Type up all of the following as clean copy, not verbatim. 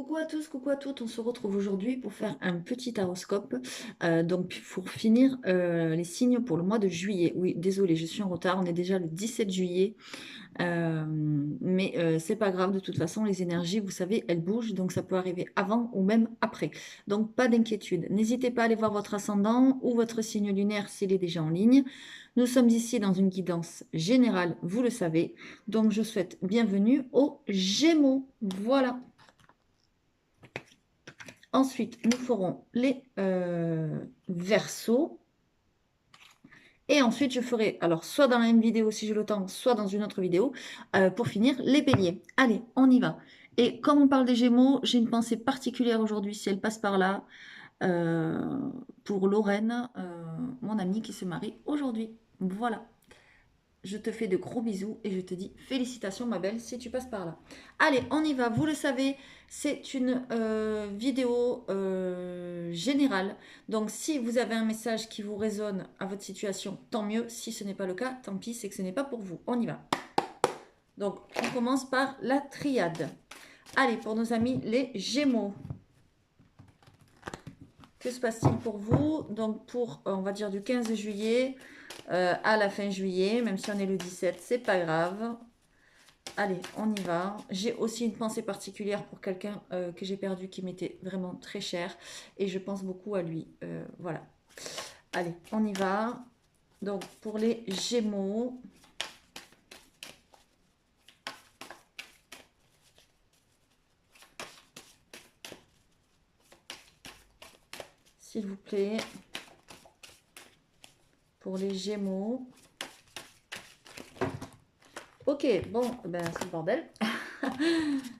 Coucou à tous, coucou à toutes, on se retrouve aujourd'hui pour faire un petit horoscope, donc pour finir les signes pour le mois de juillet. Oui, désolée, je suis en retard, on est déjà le 17 juillet, mais c'est pas grave, de toute façon, les énergies, vous savez, elles bougent, donc ça peut arriver avant ou même après. Donc pas d'inquiétude, n'hésitez pas à aller voir votre ascendant ou votre signe lunaire s'il est déjà en ligne. Nous sommes ici dans une guidance générale, vous le savez, donc je souhaite bienvenue aux Gémeaux. Voilà. Ensuite, nous ferons les Verseaux. Et ensuite, je ferai, alors soit dans la même vidéo si j'ai le temps, soit dans une autre vidéo, pour finir les Béliers. Allez, on y va. Et comme on parle des Gémeaux, j'ai une pensée particulière aujourd'hui, si elle passe par là, euh, pour Lorraine, mon amie qui se marie aujourd'hui. Voilà. Je te fais de gros bisous et je te dis félicitations ma belle si tu passes par là. Allez, on y va. Vous le savez, c'est une vidéo générale. Donc si vous avez un message qui vous résonne à votre situation, tant mieux. Si ce n'est pas le cas, tant pis, c'est que ce n'est pas pour vous. On y va. Donc on commence par la triade. Allez, pour nos amis les Gémeaux. Que se passe-t-il pour vous? Donc pour, on va dire, du 15 juillet à la fin juillet, même si on est le 17, c'est pas grave. Allez, on y va. J'ai aussi une pensée particulière pour quelqu'un que j'ai perdu qui m'était vraiment très cher. Et je pense beaucoup à lui. Voilà. Allez, on y va. Donc, pour les Gémeaux. S'il vous plaît. Pour les Gémeaux. Ok, bon, ben c'est le bordel.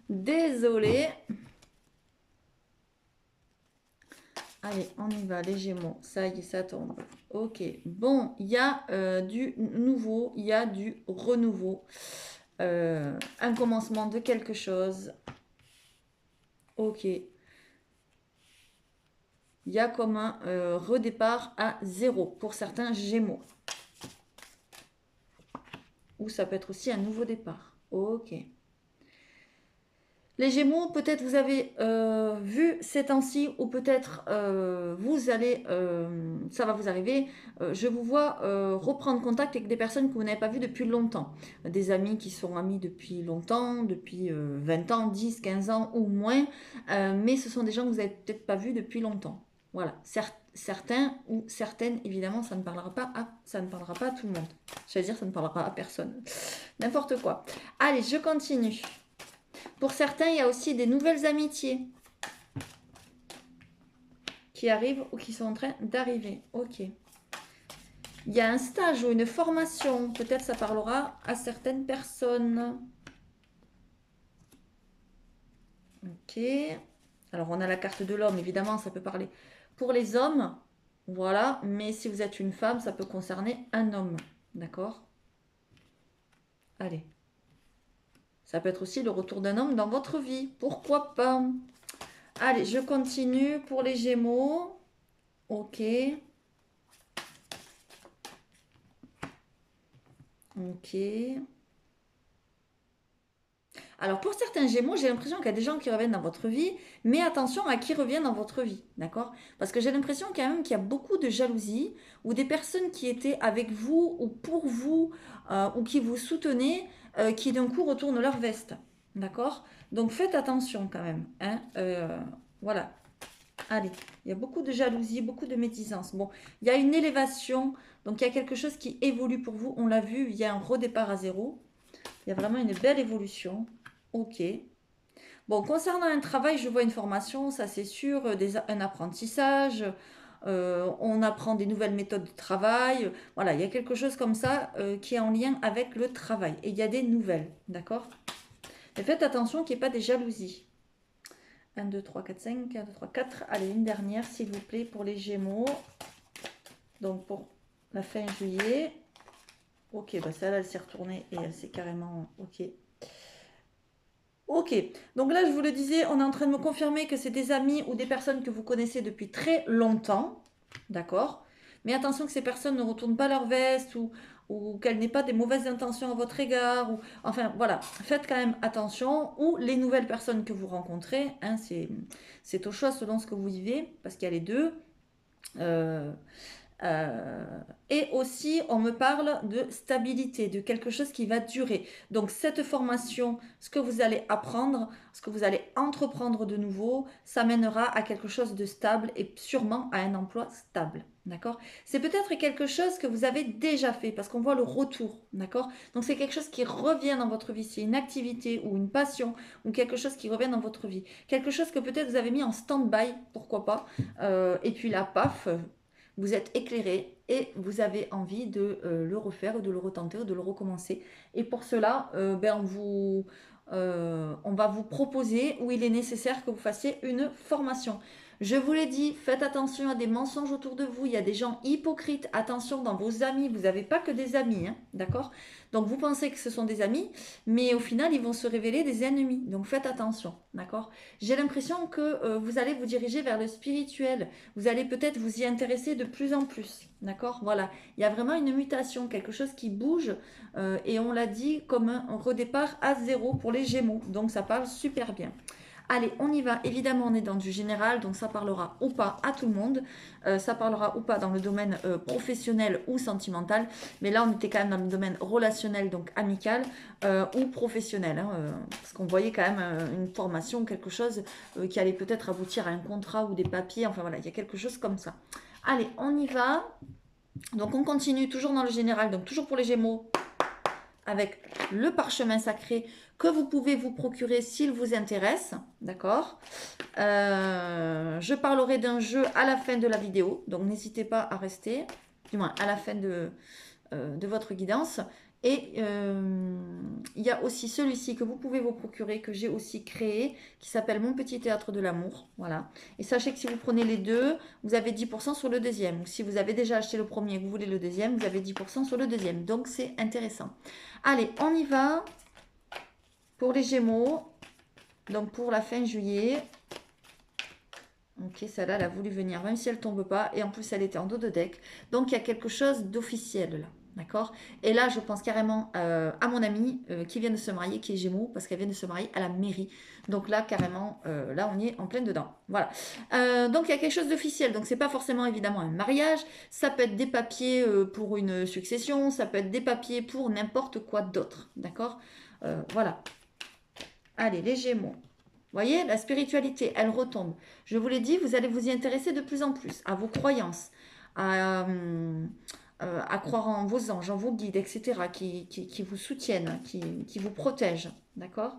Désolée. Allez, on y va, les Gémeaux. Ça y est, ça tombe. Ok, bon, il y a du nouveau, il y a du renouveau. Un commencement de quelque chose. Ok. Il y a comme un redépart à zéro pour certains Gémeaux. Ou ça peut être aussi un nouveau départ. Ok. Les Gémeaux, peut-être vous avez vu ces temps-ci, ou peut-être vous allez, ça va vous arriver, je vous vois reprendre contact avec des personnes que vous n'avez pas vues depuis longtemps. Des amis qui sont amis depuis longtemps, depuis 20 ans, 10, 15 ans ou moins, mais ce sont des gens que vous n'avez peut-être pas vus depuis longtemps. Voilà, certains ou certaines, évidemment, ça ne parlera pas à tout le monde. J'allais dire, ça ne parlera à personne. N'importe quoi. Allez, je continue. Pour certains, il y a aussi des nouvelles amitiés qui arrivent ou qui sont en train d'arriver. Ok. Il y a un stage ou une formation. Peut-être ça parlera à certaines personnes. Ok. Alors, on a la carte de l'homme. Évidemment, ça peut parler pour les hommes. Voilà. Mais si vous êtes une femme, ça peut concerner un homme. D'accord? Allez. Ça peut être aussi le retour d'un homme dans votre vie. Pourquoi pas? Allez, je continue pour les Gémeaux. Ok. Ok. Alors pour certains Gémeaux, j'ai l'impression qu'il y a des gens qui reviennent dans votre vie, mais attention à qui revient dans votre vie, d'accord? Parce que j'ai l'impression quand même qu'il y a beaucoup de jalousie, ou des personnes qui étaient avec vous ou pour vous, ou qui vous soutenaient, qui d'un coup retournent leur veste, d'accord? Donc faites attention quand même, hein? Voilà. Allez, il y a beaucoup de jalousie, beaucoup de médisance. Bon, il y a une élévation, donc il y a quelque chose qui évolue pour vous. On l'a vu, il y a un redépart à zéro. Il y a vraiment une belle évolution. Ok. Bon, concernant un travail, je vois une formation, ça c'est sûr, un apprentissage, on apprend des nouvelles méthodes de travail. Voilà, il y a quelque chose comme ça qui est en lien avec le travail. Et il y a des nouvelles, d'accord? Et faites attention qu'il n'y ait pas des jalousies. 1, 2, 3, 4, 5, 1, 2, 3, 4. Allez, une dernière, s'il vous plaît, pour les Gémeaux. Donc, pour la fin juillet. Ok, bah celle-là, elle s'est retournée et elle s'est carrément... Ok. Ok, donc là je vous le disais, on est en train de me confirmer que c'est des amis ou des personnes que vous connaissez depuis très longtemps, d'accord? Mais attention que ces personnes ne retournent pas leur veste ou ou qu'elle n'ait pas des mauvaises intentions à votre égard, ou enfin voilà, faites quand même attention, ou les nouvelles personnes que vous rencontrez, hein, c'est au choix selon ce que vous vivez, parce qu'il y a les deux. Euh, euh, et aussi, on me parle de stabilité, de quelque chose qui va durer. Donc, cette formation, ce que vous allez apprendre, ce que vous allez entreprendre de nouveau, ça mènera à quelque chose de stable et sûrement à un emploi stable. D'accord? C'est peut-être quelque chose que vous avez déjà fait parce qu'on voit le retour. D'accord? Donc, c'est quelque chose qui revient dans votre vie. C'est une activité ou une passion ou quelque chose qui revient dans votre vie. Quelque chose que peut-être vous avez mis en stand-by, pourquoi pas. Et puis là, paf, vous êtes éclairé et vous avez envie de le refaire, de le retenter, de le recommencer. Et pour cela, on va vous proposer où il est nécessaire que vous fassiez une formation. Je vous l'ai dit, faites attention à des mensonges autour de vous. Il y a des gens hypocrites. Attention dans vos amis. Vous n'avez pas que des amis, hein, d'accord? Donc vous pensez que ce sont des amis, mais au final, ils vont se révéler des ennemis. Donc faites attention, d'accord? J'ai l'impression que vous allez vous diriger vers le spirituel. Vous allez peut-être vous y intéresser de plus en plus, d'accord? Voilà, il y a vraiment une mutation, quelque chose qui bouge, et on l'a dit comme un redépart à zéro pour les Gémeaux. Donc ça parle super bien. Allez, on y va. Évidemment, on est dans du général, donc ça parlera ou pas à tout le monde. Ça parlera ou pas dans le domaine professionnel ou sentimental. Mais là, on était quand même dans le domaine relationnel, donc amical ou professionnel. Hein, parce qu'on voyait quand même une formation, quelque chose qui allait peut-être aboutir à un contrat ou des papiers. Enfin voilà, il y a quelque chose comme ça. Allez, on y va. Donc on continue toujours dans le général, donc toujours pour les Gémeaux, avec le parchemin sacré que vous pouvez vous procurer s'il vous intéresse, d'accord? Je parlerai d'un jeu à la fin de la vidéo, donc n'hésitez pas à rester, du moins à la fin de votre guidance. Et il y a aussi celui-ci que vous pouvez vous procurer, que j'ai aussi créé, qui s'appelle Mon Petit Théâtre de l'amour. Voilà. Et sachez que si vous prenez les deux, vous avez 10% sur le deuxième. Ou si vous avez déjà acheté le premier et que vous voulez le deuxième, vous avez 10% sur le deuxième. Donc c'est intéressant. Allez, on y va pour les Gémeaux. Donc pour la fin juillet. Ok, celle-là, elle a voulu venir, même si elle ne tombe pas. Et en plus, elle était en dos de deck. Donc il y a quelque chose d'officiel là. D'accord? Et là, je pense carrément à mon amie qui vient de se marier, qui est Gémeaux, parce qu'elle vient de se marier à la mairie. Donc là, carrément, là, on y est en plein dedans. Voilà. Donc, il y a quelque chose d'officiel. Donc, c'est pas forcément, évidemment, un mariage. Ça peut être des papiers pour une succession. Ça peut être des papiers pour n'importe quoi d'autre. D'accord? Voilà. Allez, les Gémeaux. Vous voyez, la spiritualité, elle retombe. Je vous l'ai dit, vous allez vous y intéresser de plus en plus à vos croyances, à croire en vos anges, en vos guides, etc., qui vous soutiennent, qui vous protègent. D'accord?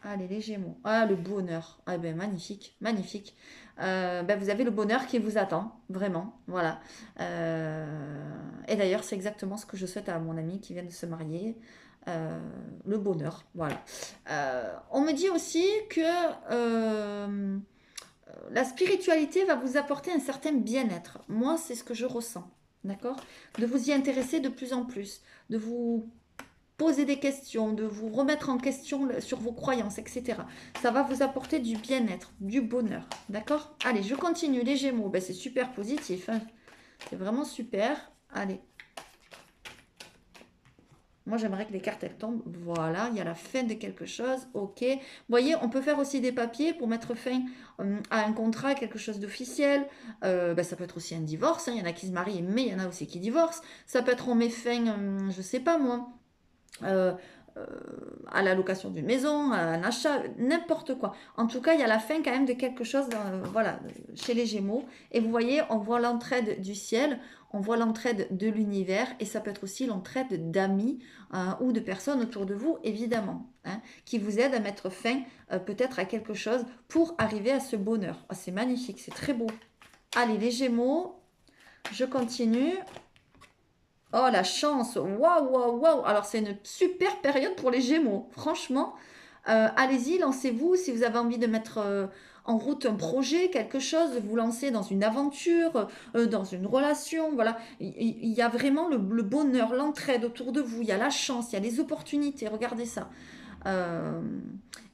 Allez, les Gémeaux. Ah, le bonheur. Ah ben, magnifique, magnifique. Ben, vous avez le bonheur qui vous attend, vraiment. Voilà. Et d'ailleurs, c'est exactement ce que je souhaite à mon ami qui vient de se marier. Le bonheur, voilà. On me dit aussi que la spiritualité va vous apporter un certain bien-être. Moi, c'est ce que je ressens, d'accord? De vous y intéresser de plus en plus, de vous poser des questions, de vous remettre en question sur vos croyances, etc. Ça va vous apporter du bien-être, du bonheur, d'accord? Allez, je continue, les Gémeaux, ben, c'est super positif, hein. C'est vraiment super. Allez. Moi, j'aimerais que les cartes, elles tombent. Voilà, il y a la fin de quelque chose. Ok. Vous voyez, on peut faire aussi des papiers pour mettre fin à un contrat, quelque chose d'officiel. Ben, ça peut être aussi un divorce, hein. Il y en a qui se marient, mais il y en a aussi qui divorcent. Ça peut être on met fin, je sais pas moi, euh, à la location d'une maison, à un achat, n'importe quoi. En tout cas, il y a la fin quand même de quelque chose voilà, chez les Gémeaux. Et vous voyez, on voit l'entraide du ciel, on voit l'entraide de l'univers, et ça peut être aussi l'entraide d'amis ou de personnes autour de vous, évidemment, hein, qui vous aident à mettre fin peut-être à quelque chose pour arriver à ce bonheur. Oh, c'est magnifique, c'est très beau. Allez, les Gémeaux, je continue. Oh, la chance! Waouh, waouh, waouh! Alors, c'est une super période pour les Gémeaux. Franchement, allez-y, lancez-vous. Si vous avez envie de mettre en route un projet, quelque chose, de vous lancer dans une aventure, dans une relation, voilà. Il y a vraiment le bonheur, l'entraide autour de vous. Il y a la chance, il y a les opportunités. Regardez ça. Euh,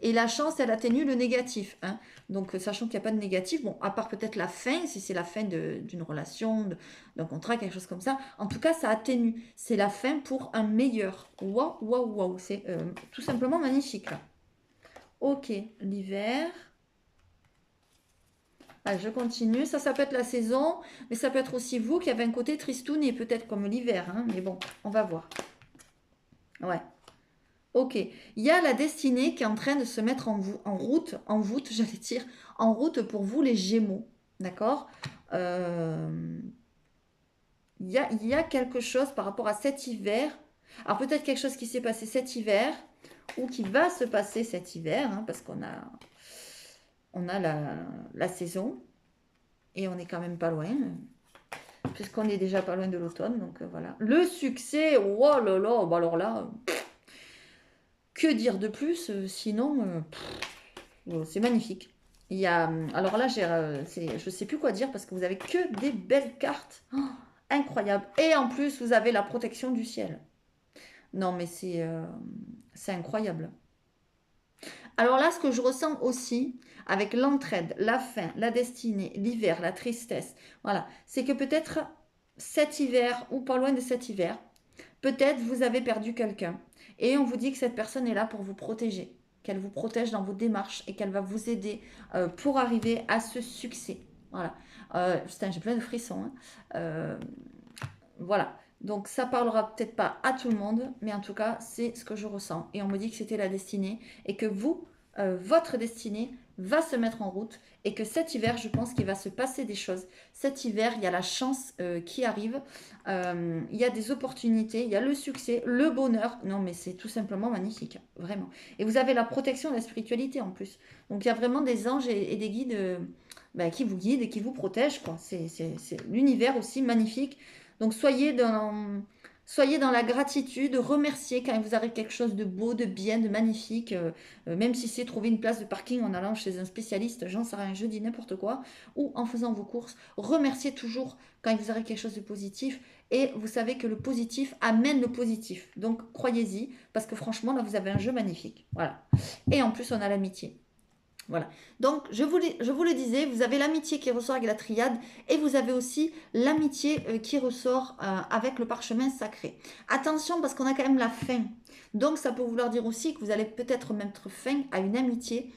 et la chance, elle atténue le négatif, hein. Donc, sachant qu'il n'y a pas de négatif, bon, à part peut-être la fin, si c'est la fin d'une relation, d'un contrat, quelque chose comme ça. En tout cas, ça atténue. C'est la fin pour un meilleur. Waouh, waouh, waouh. C'est tout simplement magnifique, là. Ok, l'hiver. Ah, je continue. Ça peut être la saison, mais ça peut être aussi vous qui avez un côté tristoun et peut-être comme l'hiver, hein. Mais bon, on va voir. Ouais. Ok, il y a la destinée qui est en train de se mettre en route, j'allais dire, en route pour vous les Gémeaux, d'accord. Euh, il y a quelque chose par rapport à cet hiver, alors peut-être quelque chose qui s'est passé cet hiver, ou qui va se passer cet hiver, hein, parce on a la saison, et on n'est quand même pas loin, puisqu'on est déjà pas loin de l'automne, donc voilà. Le succès, oh là là, bah alors là, que dire de plus, sinon... c'est magnifique. Il y a, alors là, je ne sais plus quoi dire parce que vous avez que des belles cartes. Oh, incroyable. Et en plus, vous avez la protection du ciel. Non, mais c'est incroyable. Alors là, ce que je ressens aussi, avec l'entraide, la faim, la destinée, l'hiver, la tristesse, voilà, c'est que peut-être cet hiver ou pas loin de cet hiver, peut-être vous avez perdu quelqu'un et on vous dit que cette personne est là pour vous protéger, qu'elle vous protège dans vos démarches et qu'elle va vous aider pour arriver à ce succès. Voilà. Putain, j'ai plein de frissons, hein. Euh, voilà. Donc ça parlera peut-être pas à tout le monde, mais en tout cas, c'est ce que je ressens. Et on me dit que c'était la destinée et que vous, votre destinée va se mettre en route et que cet hiver, je pense qu'il va se passer des choses. Cet hiver, il y a la chance qui arrive, il y a des opportunités, il y a le succès, le bonheur. Non, mais c'est tout simplement magnifique, vraiment. Et vous avez la protection de la spiritualité en plus. Donc il y a vraiment des anges et des guides ben, qui vous guident et qui vous protègent, quoi. C'est l'univers aussi magnifique. Donc soyez dans la gratitude, remerciez quand il vous arrive quelque chose de beau, de bien, de magnifique, même si c'est trouver une place de parking en allant chez un spécialiste, j'en sais rien, je dis n'importe quoi, ou en faisant vos courses. Remerciez toujours quand il vous arrive quelque chose de positif, et vous savez que le positif amène le positif. Donc croyez-y, parce que franchement, là, vous avez un jeu magnifique. Voilà. Et en plus, on a l'amitié. Voilà. Donc, je vous le disais, vous avez l'amitié qui ressort avec la triade et vous avez aussi l'amitié qui ressort avec le parchemin sacré. Attention parce qu'on a quand même la fin. Donc, ça peut vouloir dire aussi que vous allez peut-être mettre fin à une amitié,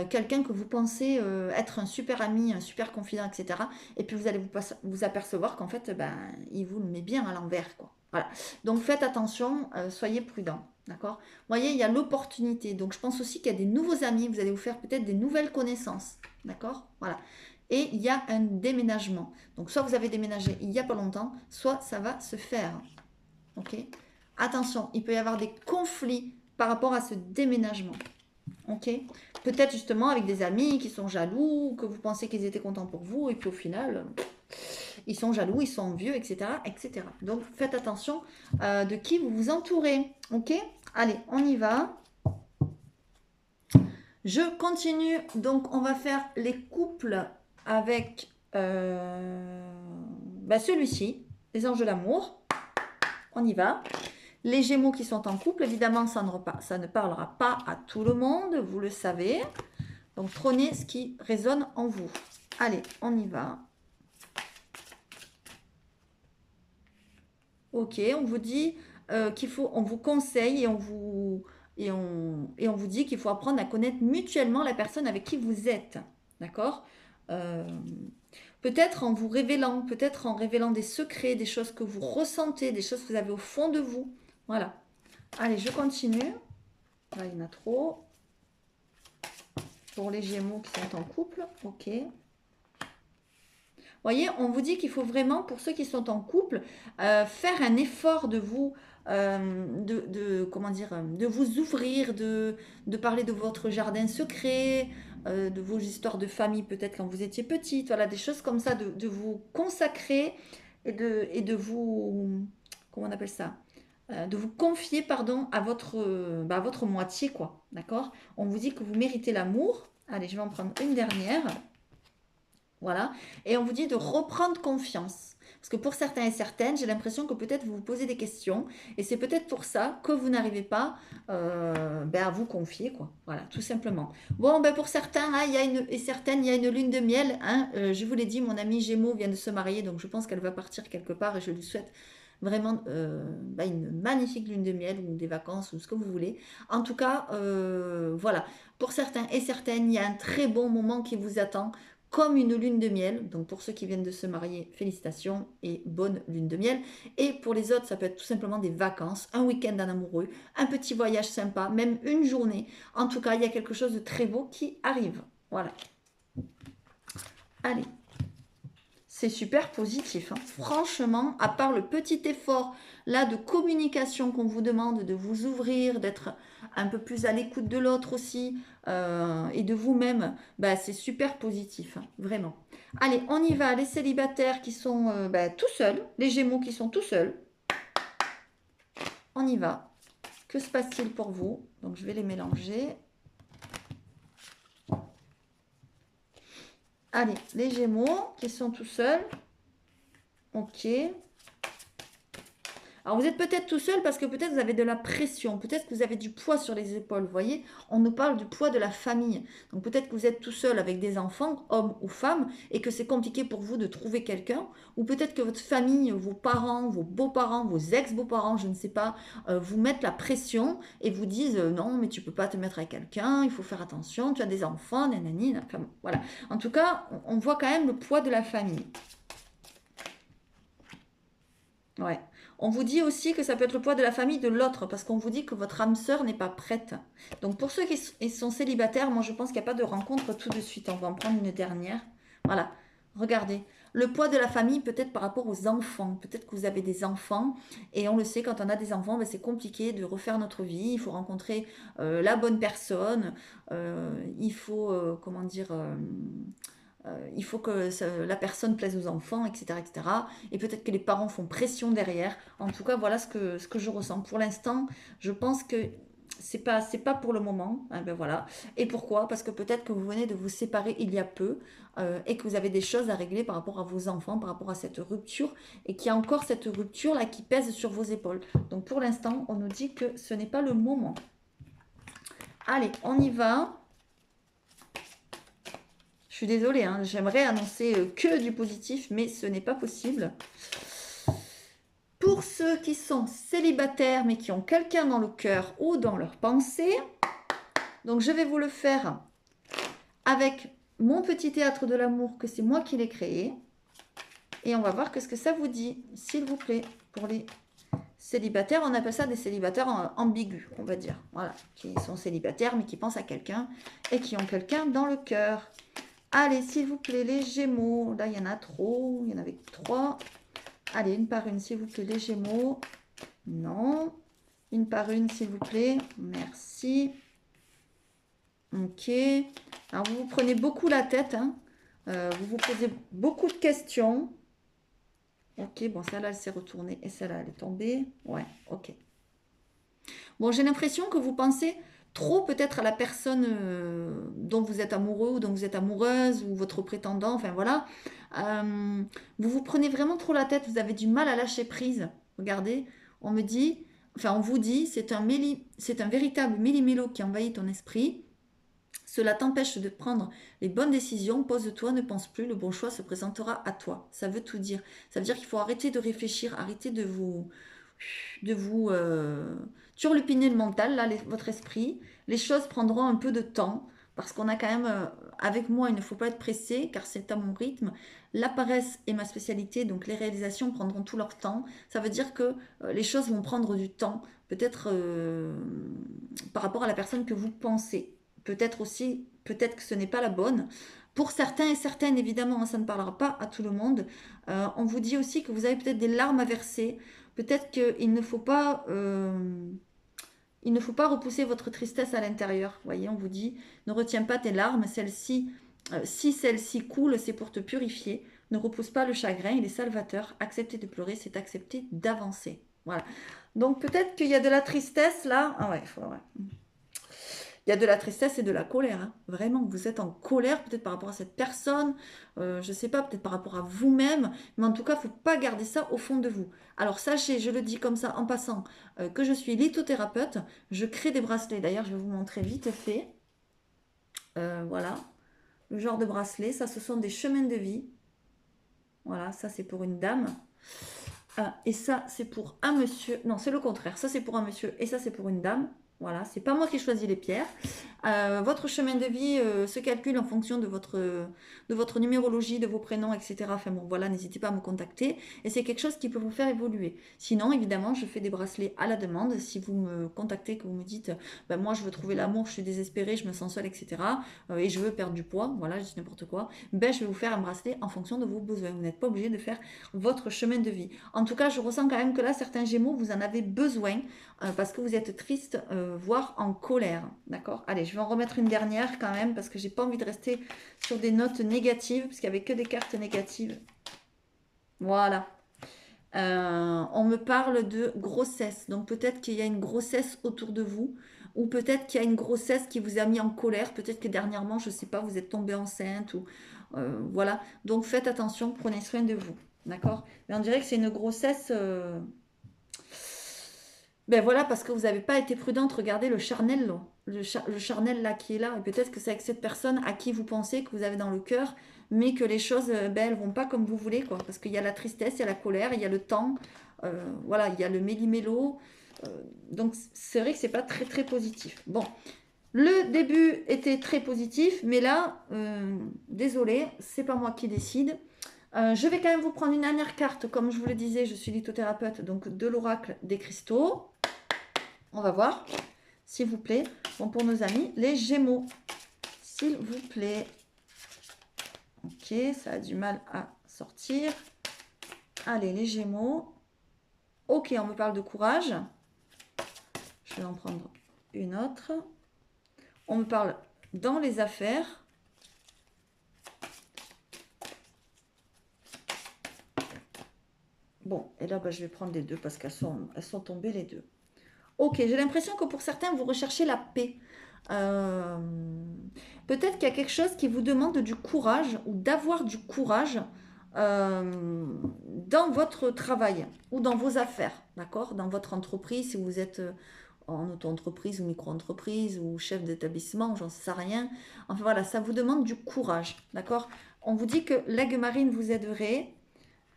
quelqu'un que vous pensez être un super ami, un super confident, etc. Et puis, vous allez vous apercevoir qu'en fait, ben, il vous le met bien à l'envers, quoi. Voilà. Donc, faites attention, soyez prudents. D'accord. Vous voyez, il y a l'opportunité. Donc, je pense aussi qu'il y a des nouveaux amis. Vous allez vous faire peut-être des nouvelles connaissances. D'accord. Voilà. Et il y a un déménagement. Donc, soit vous avez déménagé il n'y a pas longtemps, soit ça va se faire. Ok. Attention, il peut y avoir des conflits par rapport à ce déménagement. Ok. Peut-être justement avec des amis qui sont jaloux, que vous pensez qu'ils étaient contents pour vous, et puis au final, ils sont jaloux, ils sont envieux, etc., etc. Donc faites attention de qui vous vous entourez. Ok. Allez, on y va. Je continue. Donc on va faire les couples avec celui-ci, les anges de l'amour. On y va. Les Gémeaux qui sont en couple, évidemment, ça ne parlera pas à tout le monde, vous le savez. Donc prenez ce qui résonne en vous. Allez, on y va. Ok, on vous dit on vous conseille et on vous dit qu'il faut apprendre à connaître mutuellement la personne avec qui vous êtes. D'accord. Euh, peut-être en révélant des secrets, des choses que vous ressentez, des choses que vous avez au fond de vous. Voilà. Allez, je continue. Là, il y en a trop. Pour les Gémeaux qui sont en couple. Ok. Voyez, on vous dit qu'il faut vraiment, pour ceux qui sont en couple, faire un effort de vous, comment dire, de vous ouvrir, de parler de votre jardin secret, de vos histoires de famille peut-être quand vous étiez petite, voilà, des choses comme ça, de vous consacrer et de vous, comment on appelle ça, de vous confier, pardon, à votre moitié, quoi, d'accord. On vous dit que vous méritez l'amour. Allez, je vais en prendre une dernière. Voilà. Et on vous dit de reprendre confiance. Parce que pour certains et certaines, j'ai l'impression que peut-être vous vous posez des questions. Et c'est peut-être pour ça que vous n'arrivez pas à vous confier, quoi. Voilà, tout simplement. Bon, ben pour certains, hein, il y a une lune de miel. Hein. Je vous l'ai dit, mon amie Gémeaux vient de se marier, donc je pense qu'elle va partir quelque part et je lui souhaite vraiment une magnifique lune de miel ou des vacances ou ce que vous voulez. En tout cas, voilà. Pour certains et certaines, il y a un très bon moment qui vous attend, comme une lune de miel. Donc pour ceux qui viennent de se marier, félicitations et bonne lune de miel. Et pour les autres, ça peut être tout simplement des vacances, un week-end en amoureux, un petit voyage sympa, même une journée. En tout cas, il y a quelque chose de très beau qui arrive. Voilà. Allez. C'est super positif. Hein. Franchement, à part le petit effort là de communication qu'on vous demande, de vous ouvrir, d'être un peu plus à l'écoute de l'autre aussi et de vous-même, bah, c'est super positif, hein, vraiment. Allez, on y va. Les célibataires qui sont tout seuls, les Gémeaux qui sont tout seuls, on y va. Que se passe-t-il pour vous? Donc je vais les mélanger. Allez, les Gémeaux qui sont tout seuls. Ok. Alors vous êtes peut-être tout seul parce que peut-être vous avez de la pression, peut-être que vous avez du poids sur les épaules, vous voyez. On nous parle du poids de la famille. Donc peut-être que vous êtes tout seul avec des enfants, hommes ou femmes, et que c'est compliqué pour vous de trouver quelqu'un. Ou peut-être que votre famille, vos parents, vos beaux-parents, vos ex-beaux-parents, je ne sais pas, vous mettent la pression et vous disent non, mais tu peux pas te mettre avec quelqu'un, il faut faire attention, tu as des enfants, nanani, enfin, bon, voilà. En tout cas, on voit quand même le poids de la famille. Ouais. On vous dit aussi que ça peut être le poids de la famille de l'autre, parce qu'on vous dit que votre âme sœur n'est pas prête. Donc pour ceux qui sont célibataires, moi je pense qu'il n'y a pas de rencontre tout de suite. On va en prendre une dernière. Voilà. Regardez. Le poids de la famille peut-être par rapport aux enfants. Peut-être que vous avez des enfants. Et on le sait, quand on a des enfants, ben, c'est compliqué de refaire notre vie. Il faut rencontrer la bonne personne. Il faut, comment dire... il faut que la personne plaise aux enfants, etc. etc. Et peut-être que les parents font pression derrière. En tout cas, voilà ce que je ressens. Pour l'instant, je pense que c'est pas pour le moment. Hein, ben voilà. Et pourquoi? Parce que peut-être que vous venez de vous séparer il y a peu et que vous avez des choses à régler par rapport à vos enfants, par rapport à cette rupture, et qu'il y a encore cette rupture-là qui pèse sur vos épaules. Donc pour l'instant, on nous dit que ce n'est pas le moment. Allez, on y va. Je suis désolée, hein, j'aimerais annoncer que du positif, mais ce n'est pas possible. Pour ceux qui sont célibataires, mais qui ont quelqu'un dans le cœur ou dans leurs pensées, donc je vais vous le faire avec mon petit théâtre de l'amour, que c'est moi qui l'ai créé. Et on va voir ce que ça vous dit, s'il vous plaît, pour les célibataires. On appelle ça des célibataires ambigus, on va dire. Voilà, qui sont célibataires, mais qui pensent à quelqu'un et qui ont quelqu'un dans le cœur. Allez, s'il vous plaît, les Gémeaux. Là, il y en a trop. Il y en avait 3. Allez, une par une, s'il vous plaît, les Gémeaux. Non. Une par une, s'il vous plaît. Merci. Ok. Alors, vous vous prenez beaucoup la tête. Hein. Vous vous posez beaucoup de questions. Ok, bon, celle-là, elle s'est retournée. Et celle-là, elle est tombée. Ouais, ok. Bon, j'ai l'impression que vous pensez trop peut-être à la personne dont vous êtes amoureux ou dont vous êtes amoureuse ou votre prétendant, enfin voilà. Vous vous prenez vraiment trop la tête, vous avez du mal à lâcher prise. Regardez, on me dit, enfin on vous dit, c'est un véritable méli-mélo qui envahit ton esprit. Cela t'empêche de prendre les bonnes décisions. Pose-toi, ne pense plus, le bon choix se présentera à toi. Ça veut tout dire. Ça veut dire qu'il faut arrêter de réfléchir, arrêter de vous turlupiner le mental, là, votre esprit. Les choses prendront un peu de temps, parce qu'on a quand même, avec moi, il ne faut pas être pressé, car c'est à mon rythme. La paresse est ma spécialité, donc les réalisations prendront tout leur temps. Ça veut dire que les choses vont prendre du temps, peut-être par rapport à la personne que vous pensez. Peut-être aussi, peut-être que ce n'est pas la bonne. Pour certains et certaines, évidemment, ça ne parlera pas à tout le monde. On vous dit aussi que vous avez peut-être des larmes à verser. Peut-être qu'il ne faut pas, il ne faut pas repousser votre tristesse à l'intérieur. Vous voyez, on vous dit, ne retiens pas tes larmes. Celles-ci, si celles-ci coulent, c'est pour te purifier. Ne repousse pas le chagrin, il est salvateur. Accepter de pleurer, c'est accepter d'avancer. Voilà. Donc peut-être qu'il y a de la tristesse là. Ah ouais, il faut, ouais. Il y a de la tristesse et de la colère, hein. Vraiment, vous êtes en colère peut-être par rapport à cette personne, je ne sais pas, peut-être par rapport à vous-même, mais en tout cas, il ne faut pas garder ça au fond de vous. Alors sachez, je le dis comme ça en passant, que je suis lithothérapeute, je crée des bracelets, d'ailleurs je vais vous montrer vite fait. Voilà, le genre de bracelet, ça ce sont des chemins de vie. Voilà, ça c'est pour une dame. Et ça c'est pour un monsieur. Non, c'est le contraire. Ça c'est pour un monsieur et ça c'est pour une dame. Voilà, c'est pas moi qui choisis les pierres. Votre chemin de vie se calcule en fonction de votre numérologie, de vos prénoms, etc. Enfin bon, voilà, n'hésitez pas à me contacter. Et c'est quelque chose qui peut vous faire évoluer. Sinon, évidemment, je fais des bracelets à la demande. Si vous me contactez, que vous me dites, ben, moi je veux trouver l'amour, je suis désespérée, je me sens seule, etc. Et je veux perdre du poids, voilà, je dis n'importe quoi. Ben, je vais vous faire un bracelet en fonction de vos besoins. Vous n'êtes pas obligé de faire votre chemin de vie. En tout cas, je ressens quand même que là, certains Gémeaux, vous en avez besoin parce que vous êtes triste, voire en colère. D'accord? Allez, je vais en remettre une dernière quand même parce que j'ai pas envie de rester sur des notes négatives parce qu'il n'y avait que des cartes négatives. Voilà. On me parle de grossesse. Donc peut-être qu'il y a une grossesse autour de vous ou peut-être qu'il y a une grossesse qui vous a mis en colère. Peut-être que dernièrement, je ne sais pas, vous êtes tombée enceinte ou voilà. Donc faites attention, prenez soin de vous. D'accord? Mais on dirait que c'est une grossesse. Ben voilà, parce que vous n'avez pas été prudente, regardez le charnel, là. Le charnel là qui est là, et peut-être que c'est avec cette personne à qui vous pensez, que vous avez dans le cœur, mais que les choses, ben, elles vont pas comme vous voulez, quoi. Parce qu'il y a la tristesse, il y a la colère, il y a le temps, voilà, il y a le méli-mélo. euh, donc c'est vrai que c'est pas très très positif. Bon, le début était très positif, mais là, désolé, c'est pas moi qui décide. Je vais quand même vous prendre une dernière carte, comme je vous le disais, je suis lithothérapeute, donc de l'oracle des cristaux. On va voir, s'il vous plaît. Bon, pour nos amis, les Gémeaux, s'il vous plaît. Ok, ça a du mal à sortir. Allez, les Gémeaux. Ok, on me parle de courage. Je vais en prendre une autre. On me parle dans les affaires. Bon, et là, bah, je vais prendre les deux parce qu'elles sont tombées les deux. Ok, j'ai l'impression que pour certains, vous recherchez la paix. Euh, Peut-être qu'il y a quelque chose qui vous demande du courage ou d'avoir du courage dans votre travail ou dans vos affaires, d'accord? Dans votre entreprise, si vous êtes en auto-entreprise ou micro-entreprise ou chef d'établissement, j'en sais rien. Enfin voilà, ça vous demande du courage, d'accord? On vous dit que l'aigle marine vous aiderait.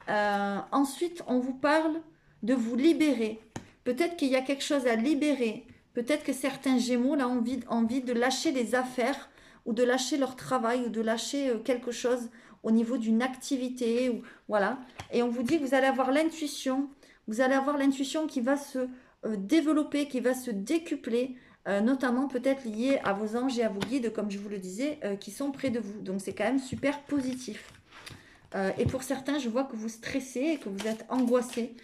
Ensuite, on vous parle de vous libérer. Peut-être qu'il y a quelque chose à libérer. Peut-être que certains Gémeaux là, ont envie de lâcher des affaires ou de lâcher leur travail ou de lâcher quelque chose au niveau d'une activité. Ou, voilà. Et on vous dit que vous allez avoir l'intuition. Vous allez avoir l'intuition qui va se développer, qui va se décupler. Notamment peut-être lié à vos anges et à vos guides, comme je vous le disais, qui sont près de vous. Donc c'est quand même super positif. Et pour certains, je vois que vous stressez et que vous êtes angoissé.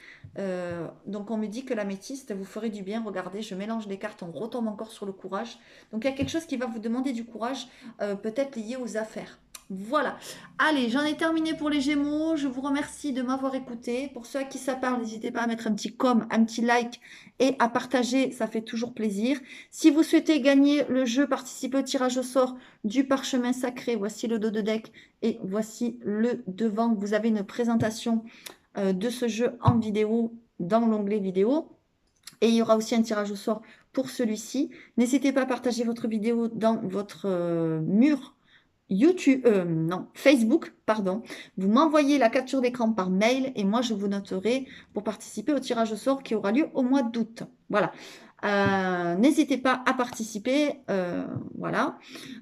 Donc on me dit que l'améthyste vous ferait du bien. Regardez, je mélange les cartes, on retombe encore sur le courage. Donc il y a quelque chose qui va vous demander du courage, peut-être lié aux affaires. Voilà. Allez, j'en ai terminé pour les Gémeaux. Je vous remercie de m'avoir écouté. Pour ceux à qui ça parle, n'hésitez pas à mettre un petit com, un petit like et à partager. Ça fait toujours plaisir. Si vous souhaitez gagner le jeu, participer au tirage au sort du parchemin sacré, voici le dos de deck et voici le devant. Vous avez une présentation de ce jeu en vidéo dans l'onglet vidéo. Et il y aura aussi un tirage au sort pour celui-ci. N'hésitez pas à partager votre vidéo dans votre mur YouTube, non, Facebook, pardon. Vous m'envoyez la capture d'écran par mail et moi je vous noterai pour participer au tirage au sort qui aura lieu au mois d'août. Voilà. N'hésitez pas à participer. Voilà.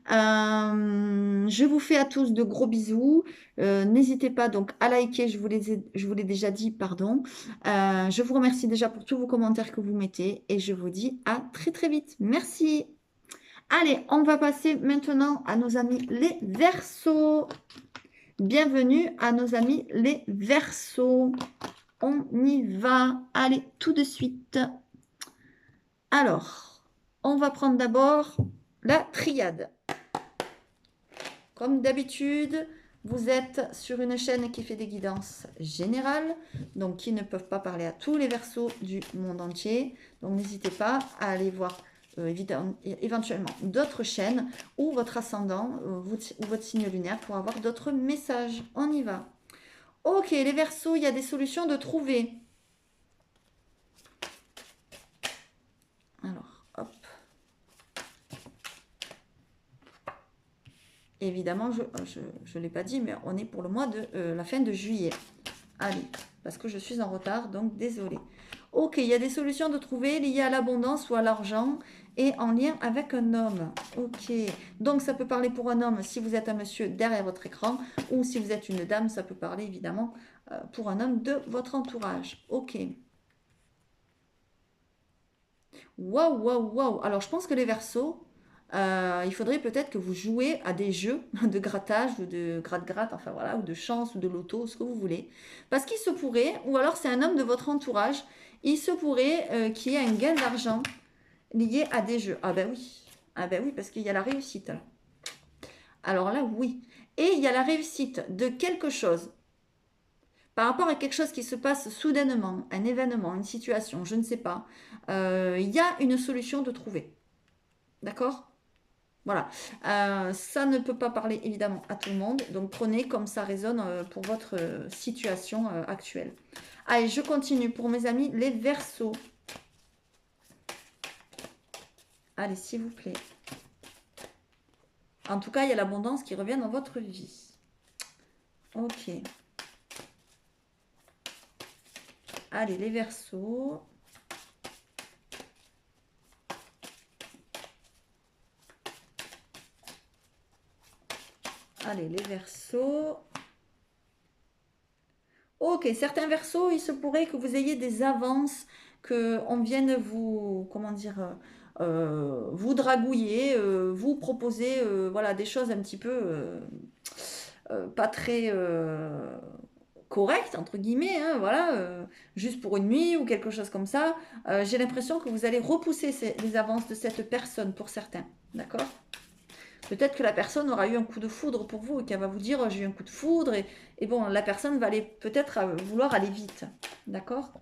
Je vous fais à tous de gros bisous. N'hésitez pas donc à liker, je vous l'ai déjà dit, pardon. Je vous remercie déjà pour tous vos commentaires que vous mettez et je vous dis à très très vite. Merci. Allez, on va passer maintenant à nos amis les Verseaux. Bienvenue à nos amis les Verseaux. On y va. Allez, tout de suite. Alors, on va prendre d'abord la triade. Comme d'habitude, vous êtes sur une chaîne qui fait des guidances générales, donc qui ne peuvent pas parler à tous les Verseaux du monde entier. Donc, n'hésitez pas à aller voir éventuellement d'autres chaînes ou votre ascendant ou votre signe lunaire pour avoir d'autres messages. On y va. Ok, les Verseaux, il y a des solutions de trouver. Alors, hop. Évidemment, je ne l'ai pas dit, mais on est pour le mois de la fin de juillet. Allez, parce que je suis en retard, donc désolé. Ok, il y a des solutions de trouver liées à l'abondance ou à l'argent et en lien avec un homme. Ok, donc ça peut parler pour un homme si vous êtes un monsieur derrière votre écran ou si vous êtes une dame, ça peut parler évidemment pour un homme de votre entourage. Ok. Waouh, waouh, waouh. Alors, je pense que les Verseaux, il faudrait peut-être que vous jouez à des jeux de grattage ou de gratte-gratte, enfin voilà, ou de chance ou de loto, ce que vous voulez. Parce qu'il se pourrait, ou alors c'est un homme de votre entourage, il se pourrait qu'il y ait un gain d'argent lié à des jeux. Ah ben oui. Ah ben oui, parce qu'il y a la réussite. Alors là, oui. Et il y a la réussite de quelque chose par rapport à quelque chose qui se passe soudainement, un événement, une situation, je ne sais pas, il y a une solution de trouver. D'accord? Voilà. Ça ne peut pas parler évidemment à tout le monde, donc prenez comme ça résonne pour votre situation actuelle. Allez, je continue pour mes amis, les Verseaux. Allez, s'il vous plaît. En tout cas, il y a l'abondance qui revient dans votre vie. Ok. Allez, les Verseaux. Allez, les Verseaux. Ok, certains Verseaux, il se pourrait que vous ayez des avances, qu'on vienne vous, comment dire, vous dragouiller, vous proposer, voilà, des choses un petit peu pas très correctes, entre guillemets, hein, voilà, juste pour une nuit ou quelque chose comme ça. J'ai l'impression que vous allez repousser les avances de cette personne pour certains, d'accord? Peut-être que la personne aura eu un coup de foudre pour vous et qu'elle va vous dire j'ai eu un coup de foudre et bon, la personne va aller peut-être vouloir aller vite. D'accord?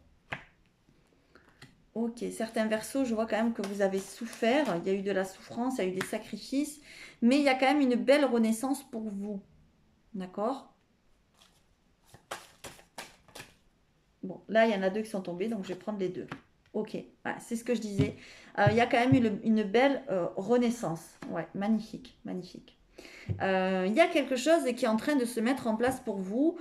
Ok, certains Verseaux, je vois quand même que vous avez souffert, il y a eu de la souffrance, il y a eu des sacrifices, mais il y a quand même une belle renaissance pour vous. D'accord? Bon, là, il y en a deux qui sont tombés, donc je vais prendre les deux. Ok, voilà, c'est ce que je disais. Il y a quand même une belle renaissance. Ouais, magnifique, magnifique. Il y a quelque chose qui est en train de se mettre en place pour vous.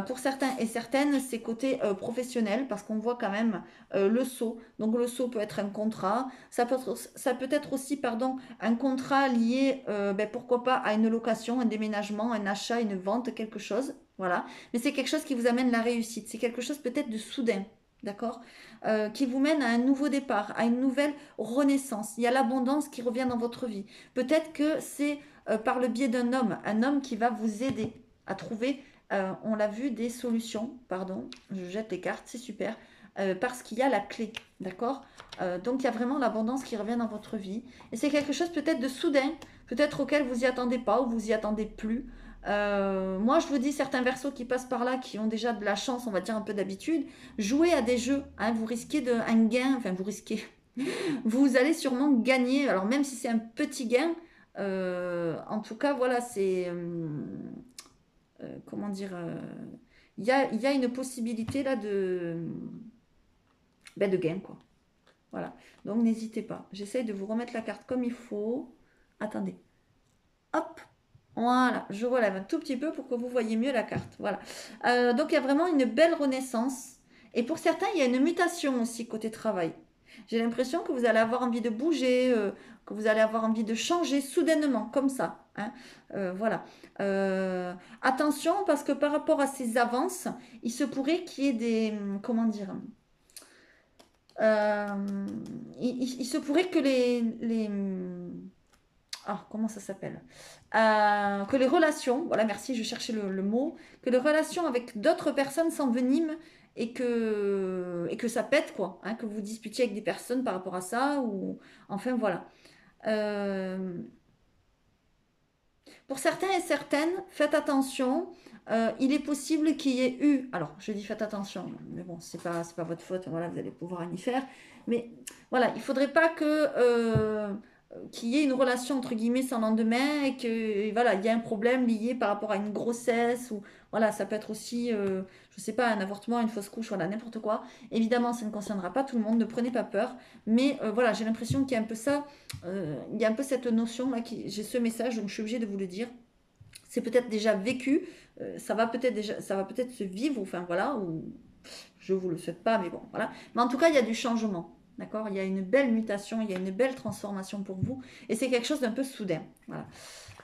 Pour certains et certaines, c'est côté professionnel, parce qu'on voit quand même le saut. Donc le saut peut être un contrat. Ça peut être aussi, pardon, un contrat lié, pourquoi pas, à une location, un déménagement, un achat, une vente, quelque chose. Voilà. Mais c'est quelque chose qui vous amène la réussite. C'est quelque chose peut-être de soudain. D'accord? Qui vous mène à un nouveau départ, à une nouvelle renaissance. Il y a l'abondance qui revient dans votre vie. Peut-être que c'est par le biais d'un homme, un homme qui va vous aider à trouver, on l'a vu, des solutions. Pardon, je jette les cartes, c'est super. Parce qu'il y a la clé, d'accord? Donc il y a vraiment l'abondance qui revient dans votre vie. Et c'est quelque chose peut-être de soudain, peut-être auquel vous y attendez pas ou vous y attendez plus. Moi, je vous dis, certains Verseaux qui passent par là, qui ont déjà de la chance, on va dire un peu d'habitude, jouez à des jeux. Hein, vous risquez un gain, enfin vous risquez, vous allez sûrement gagner. Alors même si c'est un petit gain, en tout cas, voilà, c'est comment dire, il y a une possibilité là de gain, quoi. Voilà. Donc n'hésitez pas. J'essaye de vous remettre la carte comme il faut. Attendez. Hop. Voilà, je relève un tout petit peu pour que vous voyez mieux la carte. Voilà. Donc il y a vraiment une belle renaissance. Et pour certains, il y a une mutation aussi côté travail. J'ai l'impression que vous allez avoir envie de bouger, que vous allez avoir envie de changer soudainement, comme ça. Hein. Voilà. Attention, parce que par rapport à ces avances, il se pourrait qu'il y ait des... Comment dire euh, il se pourrait que ah, comment ça s'appelle? Que les relations, voilà, merci, je cherchais le mot, que les relations avec d'autres personnes s'enveniment et que ça pète, quoi, hein, que vous disputiez avec des personnes par rapport à ça, ou enfin voilà. Euh, Pour certains et certaines, faites attention. Il est possible qu'il y ait eu, alors je dis faites attention, mais bon, c'est pas votre faute, voilà, vous allez pouvoir y faire. Mais voilà, il faudrait pas qu'il y ait une relation entre guillemets sans lendemain et que voilà, il y a un problème lié par rapport à une grossesse ou voilà, ça peut être aussi, je sais pas, un avortement, une fausse couche, voilà, n'importe quoi. Évidemment, ça ne concernera pas tout le monde, ne prenez pas peur. Mais voilà, j'ai l'impression qu'il y a un peu ça, il y a un peu cette notion là, j'ai ce message, donc je suis obligée de vous le dire. C'est peut-être déjà vécu, ça va peut-être se vivre, enfin voilà, ou je vous le souhaite pas, mais bon, voilà. Mais en tout cas, il y a du changement. D'accord. Il y a une belle mutation, il y a une belle transformation pour vous. Et c'est quelque chose d'un peu soudain. Voilà.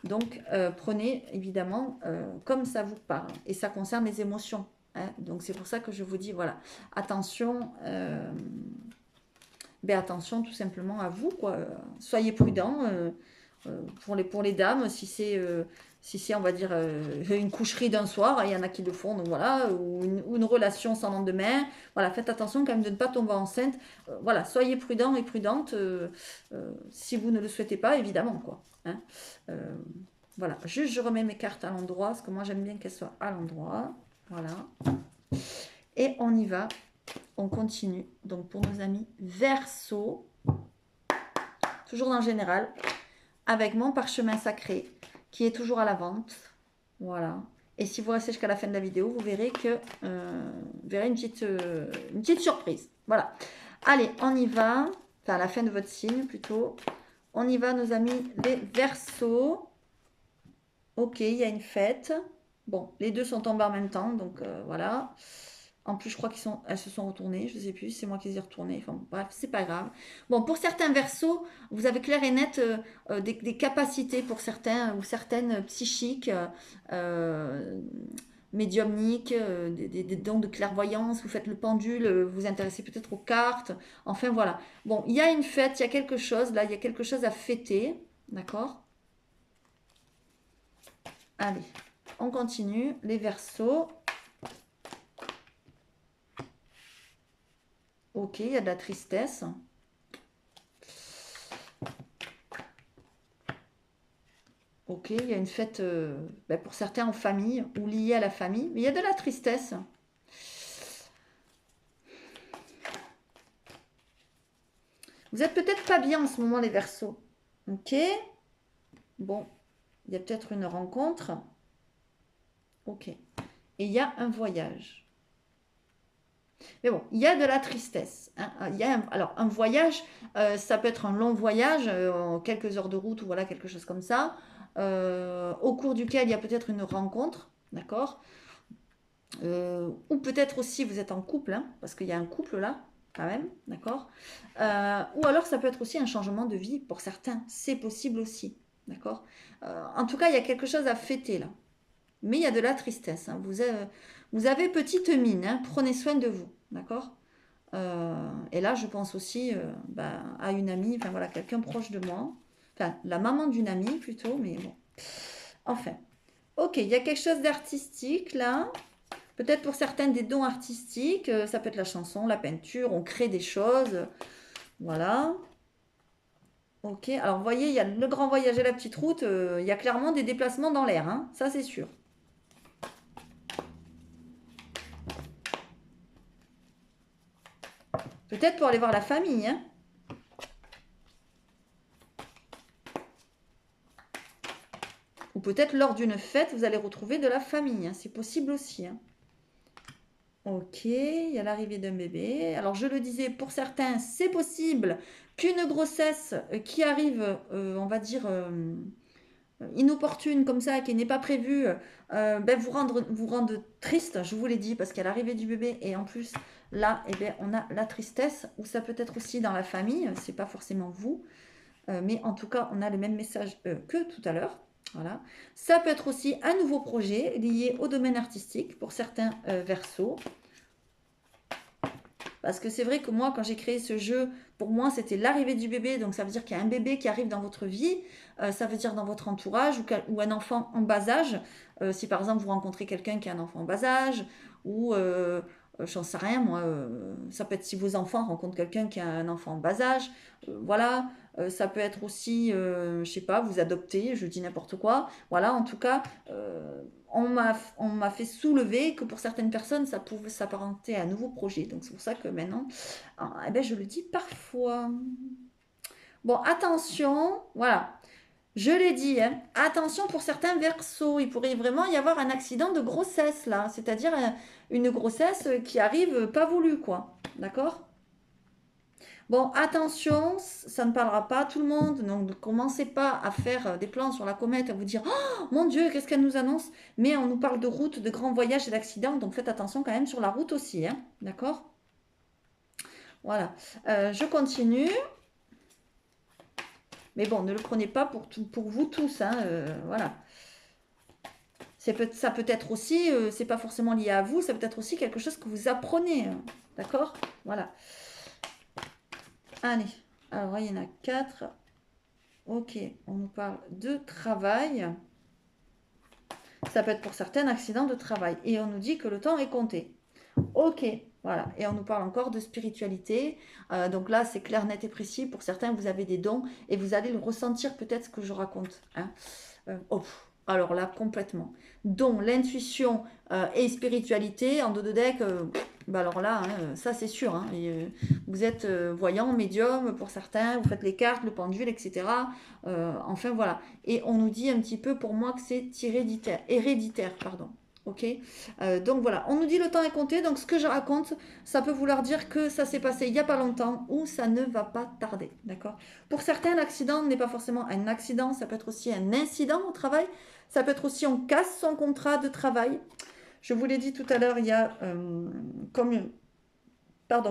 Donc, prenez évidemment comme ça vous parle. Et ça concerne les émotions. Hein. Donc, c'est pour ça que je vous dis, voilà, attention, ben, attention tout simplement à vous. Quoi. Soyez prudents. Pour les dames, si c'est, on va dire, une coucherie d'un soir, il y en a qui le font, donc voilà, ou une relation sans lendemain. Voilà, faites attention quand même de ne pas tomber enceinte. Voilà, soyez prudents et prudentes si vous ne le souhaitez pas, évidemment, quoi. Hein. Euh, voilà, juste je remets mes cartes à l'endroit, parce que moi j'aime bien qu'elles soient à l'endroit. Voilà. Et on y va, on continue. Donc pour nos amis Verseau, toujours dans le général, avec mon parchemin sacré qui est toujours à la vente. Voilà. Et si vous restez jusqu'à la fin de la vidéo, vous verrez que vous verrez une petite surprise. Voilà. Allez, on y va. Enfin, à la fin de votre signe, plutôt. On y va, nos amis les Verseaux. Ok, il y a une fête. Bon, les deux sont tombés en même temps, donc voilà. En plus, je crois elles se sont retournées. Je ne sais plus, c'est moi qui les ai retournées. Enfin, bref, c'est pas grave. Bon, pour certains versos, vous avez clair et net des capacités pour certains ou certaines psychiques, euh, médiumniques, des dons de clairvoyance. Vous faites le pendule, vous vous intéressez peut-être aux cartes. Enfin, voilà. Bon, il y a une fête, il y a quelque chose là, il y a quelque chose à fêter. D'accord? Allez, on continue. Les versos. Ok, il y a de la tristesse. Ok, il y a une fête pour certains en famille ou liée à la famille, mais il y a de la tristesse. Vous êtes peut-être pas bien en ce moment, les Verseaux. Ok, bon, il y a peut-être une rencontre. Ok, et il y a un voyage. Mais bon, il y a de la tristesse. Hein. Alors, un voyage, ça peut être un long voyage, quelques heures de route ou voilà, quelque chose comme ça, au cours duquel il y a peut-être une rencontre, d'accord. Ou peut-être aussi vous êtes en couple, hein, parce qu'il y a un couple là, quand même, d'accord. Ou alors ça peut être aussi un changement de vie pour certains, c'est possible aussi, d'accord. En tout cas, il y a quelque chose à fêter là. Mais il y a de la tristesse. Hein. Vous avez petite mine, hein, prenez soin de vous, d'accord. Et là, je pense aussi à une amie, enfin voilà, quelqu'un proche de moi, enfin la maman d'une amie plutôt, mais bon. Enfin, ok, il y a quelque chose d'artistique là. Peut-être pour certaines des dons artistiques, ça peut être la chanson, la peinture, on crée des choses. Voilà. Ok, alors vous voyez, il y a le grand voyage et la petite route, il y a clairement des déplacements dans l'air, hein, ça c'est sûr. Peut-être pour aller voir la famille, hein. Ou peut-être lors d'une fête, vous allez retrouver de la famille, hein, c'est possible aussi. Hein. Ok, il y a l'arrivée d'un bébé. Alors je le disais, pour certains, c'est possible qu'une grossesse qui arrive, on va dire, inopportune comme ça, qui n'est pas prévue, vous rende triste, je vous l'ai dit, parce qu'il y a l'arrivée du bébé, et en plus, là, eh bien, on a la tristesse, ou ça peut être aussi dans la famille, c'est pas forcément vous, mais en tout cas, on a le même message que tout à l'heure. Voilà. Ça peut être aussi un nouveau projet lié au domaine artistique pour certains versos. Parce que c'est vrai que moi, quand j'ai créé ce jeu, pour moi, c'était l'arrivée du bébé. Donc, ça veut dire qu'il y a un bébé qui arrive dans votre vie. Ça veut dire dans votre entourage ou un enfant en bas âge. Si par exemple, vous rencontrez quelqu'un qui a un enfant en bas âge ou j'en sais rien, moi, ça peut être si vos enfants rencontrent quelqu'un qui a un enfant en bas âge. Voilà. Ça peut être aussi, je sais pas, vous adopter, je dis n'importe quoi. Voilà, en tout cas, on m'a fait soulever que pour certaines personnes, ça pouvait s'apparenter à un nouveau projet. Donc c'est pour ça que maintenant, eh ben, je le dis parfois. Bon, attention, voilà. Je l'ai dit, hein, attention pour certains versos, il pourrait vraiment y avoir un accident de grossesse là, c'est-à-dire une grossesse qui arrive pas voulue, quoi. D'accord? Bon, attention, ça ne parlera pas à tout le monde, donc ne commencez pas à faire des plans sur la comète, à vous dire oh mon Dieu, qu'est-ce qu'elle nous annonce? Mais on nous parle de route, de grands voyages et d'accidents, donc faites attention quand même sur la route aussi, hein, d'accord? Voilà. Je continue. Mais bon, ne le prenez pas pour vous tous, hein, voilà. Ça peut être aussi, c'est pas forcément lié à vous, ça peut être aussi quelque chose que vous apprenez, hein, d'accord? Voilà. Allez, alors il y en a 4. Ok, on nous parle de travail. Ça peut être pour certains accidents de travail. Et on nous dit que le temps est compté. Ok, voilà. Et on nous parle encore de spiritualité. Donc là, c'est clair, net et précis. Pour certains, vous avez des dons et vous allez le ressentir peut-être ce que je raconte, hein. Alors là, complètement. Donc, l'intuition et spiritualité en dos de deck, bah alors là, hein, ça c'est sûr, hein. Vous êtes voyant, médium pour certains, vous faites les cartes, le pendule, etc. Enfin voilà. Et on nous dit un petit peu pour moi que c'est héréditaire, pardon. Ok, donc voilà, on nous dit le temps est compté, donc ce que je raconte, ça peut vouloir dire que ça s'est passé il n'y a pas longtemps ou ça ne va pas tarder, d'accord? Pour certains, l'accident n'est pas forcément un accident, ça peut être aussi un incident au travail, ça peut être aussi on casse son contrat de travail. Je vous l'ai dit tout à l'heure, il y a comme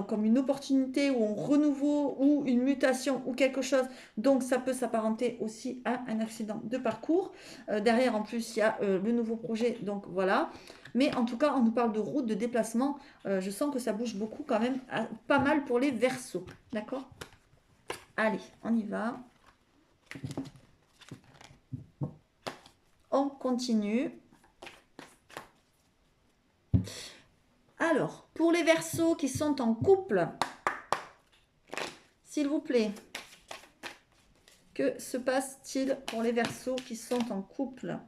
comme une opportunité ou un renouveau ou une mutation ou quelque chose. Donc ça peut s'apparenter aussi à un accident de parcours. Derrière, en plus, il y a le nouveau projet. Donc voilà. Mais en tout cas, on nous parle de route, de déplacement. Je sens que ça bouge beaucoup quand même, pas mal pour les versos. D'accord? Allez, on y va. On continue. Alors, pour les versos qui sont en couple, s'il vous plaît, que se passe-t-il pour les versos qui sont en couple?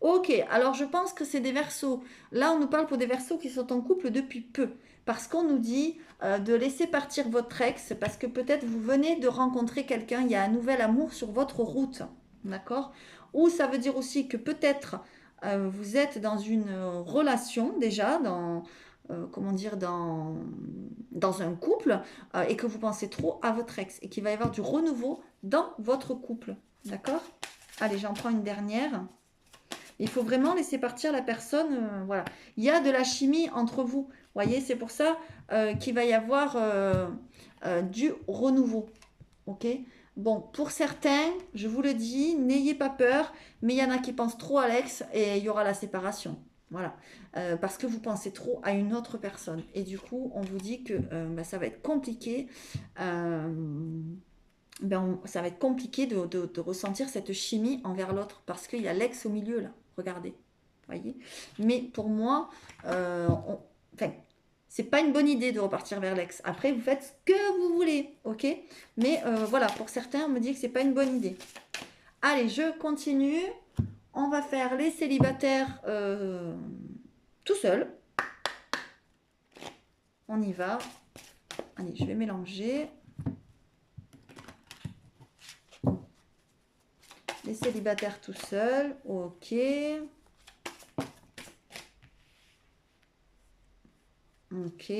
Ok, alors je pense que c'est des versos. Là, on nous parle pour des versos qui sont en couple depuis peu. Parce qu'on nous dit de laisser partir votre ex, parce que peut-être vous venez de rencontrer quelqu'un, il y a un nouvel amour sur votre route. D'accord? Ou ça veut dire aussi que peut-être vous êtes dans une relation déjà, comment dire, dans un couple, et que vous pensez trop à votre ex, et qu'il va y avoir du renouveau dans votre couple. D'accord? Allez, j'en prends une dernière. Il faut vraiment laisser partir la personne. Voilà. Il y a de la chimie entre vous. Vous voyez, c'est pour ça qu'il va y avoir du renouveau. Ok? Bon, pour certains, je vous le dis, n'ayez pas peur, mais il y en a qui pensent trop à l'ex et il y aura la séparation. Voilà. Parce que vous pensez trop à une autre personne. Et du coup, on vous dit que bah, ça va être compliqué. Ça va être compliqué de ressentir cette chimie envers l'autre parce qu'il y a l'ex au milieu là. Regardez, voyez. Mais pour moi, enfin, c'est pas une bonne idée de repartir vers l'ex. Après, vous faites ce que vous voulez, ok? Mais voilà, pour certains, on me dit que c'est pas une bonne idée. Allez, je continue. On va faire les célibataires tout seul. On y va. Allez, je vais mélanger. Les célibataires tout seuls, ok. Ok.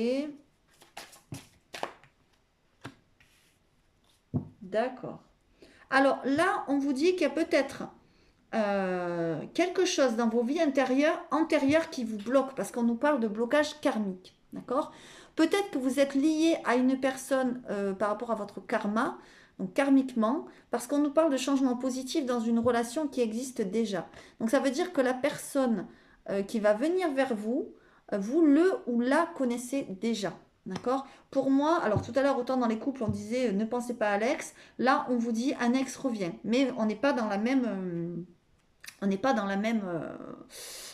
D'accord. Alors là, on vous dit qu'il y a peut-être quelque chose dans vos vies antérieures qui vous bloque, parce qu'on nous parle de blocage karmique. D'accord? Peut-être que vous êtes lié à une personne par rapport à votre karma, donc karmiquement, parce qu'on nous parle de changement positif dans une relation qui existe déjà. Donc ça veut dire que la personne qui va venir vers vous, vous le ou la connaissez déjà. D'accord? Pour moi, alors tout à l'heure, autant dans les couples, on disait ne pensez pas à l'ex. Là, on vous dit un ex revient. Mais on n'est pas dans la même On n'est pas dans la même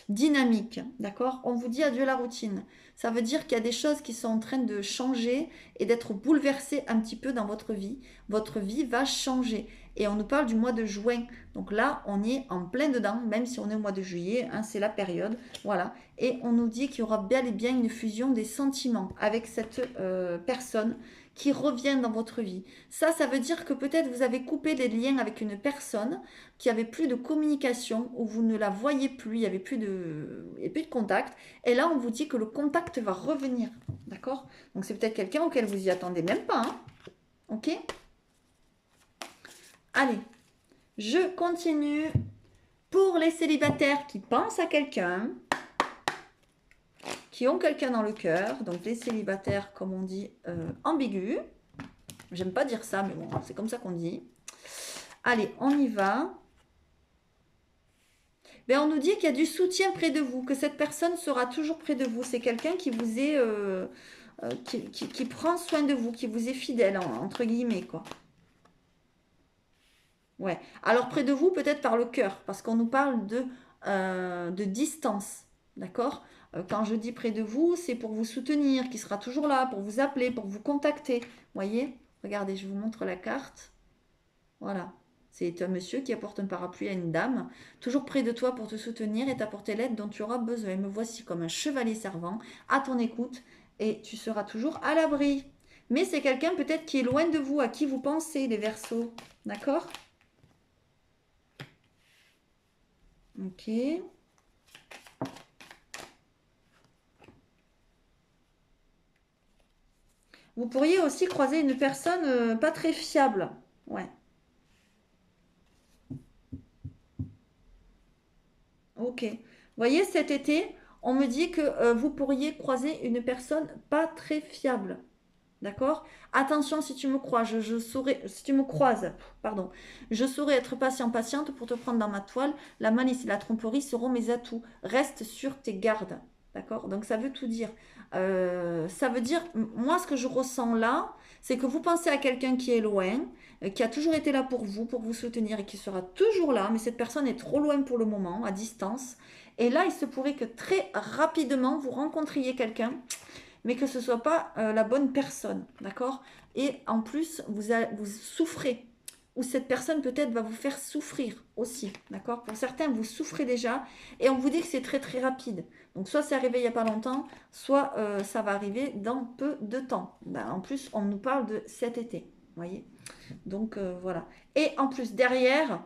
dynamique, d'accord? On vous dit adieu la routine. Ça veut dire qu'il y a des choses qui sont en train de changer et d'être bouleversées un petit peu dans votre vie. Votre vie va changer. Et on nous parle du mois de juin. Donc là, on y est en plein dedans, même si on est au mois de juillet, hein, c'est la période. Voilà. Et on nous dit qu'il y aura bel et bien une fusion des sentiments avec cette personne qui revient dans votre vie. Ça veut dire que peut-être vous avez coupé les liens avec une personne qui avait plus de communication, où vous ne la voyez plus, il n'y avait il y a plus de contact. Et là, on vous dit que le contact va revenir. D'accord? Donc c'est peut-être quelqu'un auquel vous y attendez même pas. Hein. Ok? Allez, je continue. Pour les célibataires qui pensent à quelqu'un, qui ont quelqu'un dans le cœur, donc les célibataires, comme on dit, ambigus. J'aime pas dire ça, mais bon, c'est comme ça qu'on dit. Allez, on y va. Ben, on nous dit qu'il y a du soutien près de vous, que cette personne sera toujours près de vous. C'est quelqu'un qui vous est, qui prend soin de vous, qui vous est fidèle, entre guillemets, quoi. Ouais. Alors près de vous, peut-être par le cœur, parce qu'on nous parle de distance, d'accord? Quand je dis près de vous, c'est pour vous soutenir, qui sera toujours là, pour vous appeler, pour vous contacter. Voyez? Regardez, je vous montre la carte. Voilà. C'est un monsieur qui apporte un parapluie à une dame, toujours près de toi pour te soutenir et t'apporter l'aide dont tu auras besoin. Me voici comme un chevalier servant, à ton écoute, et tu seras toujours à l'abri. Mais c'est quelqu'un peut-être qui est loin de vous, à qui vous pensez, les Verseaux. D'accord? Ok. Vous pourriez aussi croiser une personne pas très fiable. Ouais. Ok. Vous voyez, cet été, on me dit que vous pourriez croiser une personne pas très fiable. D'accord? Attention, si tu me crois, je saurais, si tu me croises, pardon, je saurais être patiente pour te prendre dans ma toile. La malice et la tromperie seront mes atouts. Reste sur tes gardes. D'accord? Donc ça veut tout dire. Ça veut dire, moi, ce que je ressens là, c'est que vous pensez à quelqu'un qui est loin, qui a toujours été là pour vous soutenir et qui sera toujours là, mais cette personne est trop loin pour le moment, à distance. Et là, il se pourrait que très rapidement, vous rencontriez quelqu'un mais que ce ne soit pas la bonne personne, d'accord? Et en plus, vous souffrez, ou cette personne peut-être va vous faire souffrir aussi, d'accord? Pour certains, vous souffrez déjà, et on vous dit que c'est très très rapide. Donc soit c'est arrivé il n'y a pas longtemps, soit ça va arriver dans peu de temps. Ben, en plus, on nous parle de cet été, vous voyez? Donc voilà. Et en plus, derrière,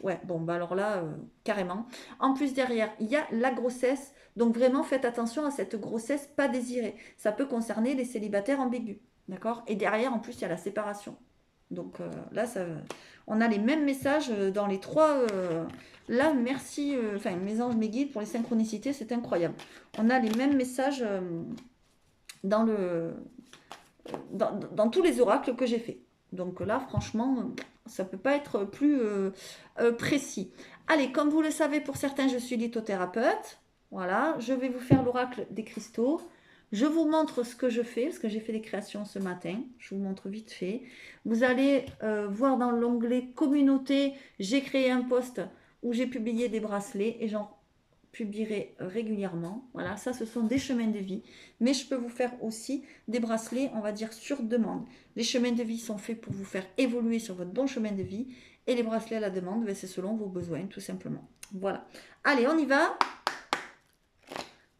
ouais, bon, bah alors là, carrément. En plus, derrière, il y a la grossesse. Donc vraiment, faites attention à cette grossesse pas désirée. Ça peut concerner les célibataires ambigus. D'accord? Et derrière, en plus, il y a la séparation. Donc là, on a les mêmes messages dans les trois. Là, merci, enfin, mes anges, mes guides, pour les synchronicités, c'est incroyable. On a les mêmes messages dans, dans tous les oracles que j'ai faits. Donc là, franchement, ça ne peut pas être plus précis. Allez, comme vous le savez, pour certains, je suis lithothérapeute. Voilà, je vais vous faire l'oracle des cristaux. Je vous montre ce que je fais, parce que j'ai fait des créations ce matin. Je vous montre vite fait. Vous allez voir dans l'onglet communauté, j'ai créé un post où j'ai publié des bracelets et j'en publierai régulièrement. Voilà, ça ce sont des chemins de vie. Mais je peux vous faire aussi des bracelets, on va dire, sur demande. Les chemins de vie sont faits pour vous faire évoluer sur votre bon chemin de vie. Et les bracelets à la demande, c'est selon vos besoins, tout simplement. Voilà. Allez, on y va.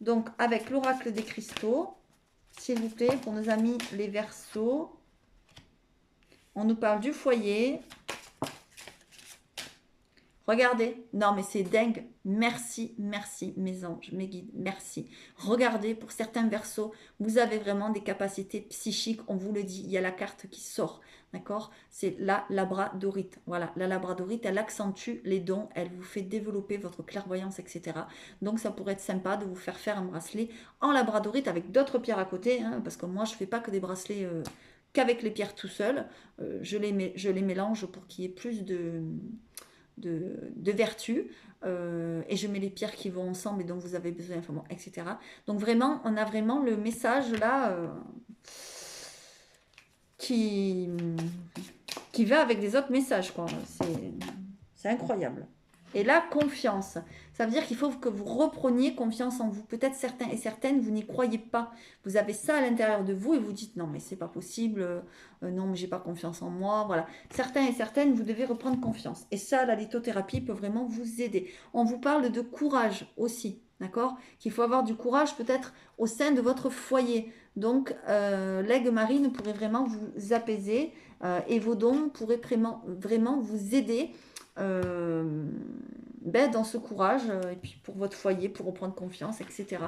Donc, avec l'oracle des cristaux, s'il vous plaît, pour nos amis les Verseaux. On nous parle du foyer. Regardez, non mais c'est dingue, merci, merci mes anges, mes guides, merci. Regardez, pour certains Verseaux, vous avez vraiment des capacités psychiques, on vous le dit, il y a la carte qui sort, d'accord? C'est la labradorite, voilà, la labradorite, elle accentue les dons, elle vous fait développer votre clairvoyance, etc. Donc ça pourrait être sympa de vous faire un bracelet en labradorite avec d'autres pierres à côté, hein, parce que moi je ne fais pas que des bracelets qu'avec les pierres tout seul, je les mélange pour qu'il y ait plus de vertus et je mets les pierres qui vont ensemble et dont vous avez besoin, enfin bon, etc. Donc vraiment, on a vraiment le message là qui va avec des autres messages, quoi. C'est incroyable. Et là, confiance. Ça veut dire qu'il faut que vous repreniez confiance en vous. Peut-être certains et certaines, vous n'y croyez pas. Vous avez ça à l'intérieur de vous et vous dites non, mais c'est pas possible. Non, mais j'ai pas confiance en moi. Voilà. Certains et certaines, vous devez reprendre confiance. Et ça, la lithothérapie peut vraiment vous aider. On vous parle de courage aussi. D'accord? Qu'il faut avoir du courage peut-être au sein de votre foyer. Donc, l'aigle marine pourrait vraiment vous apaiser et vos dons pourraient vraiment vous aider euh, dans ce courage et puis pour votre foyer, pour reprendre confiance, etc.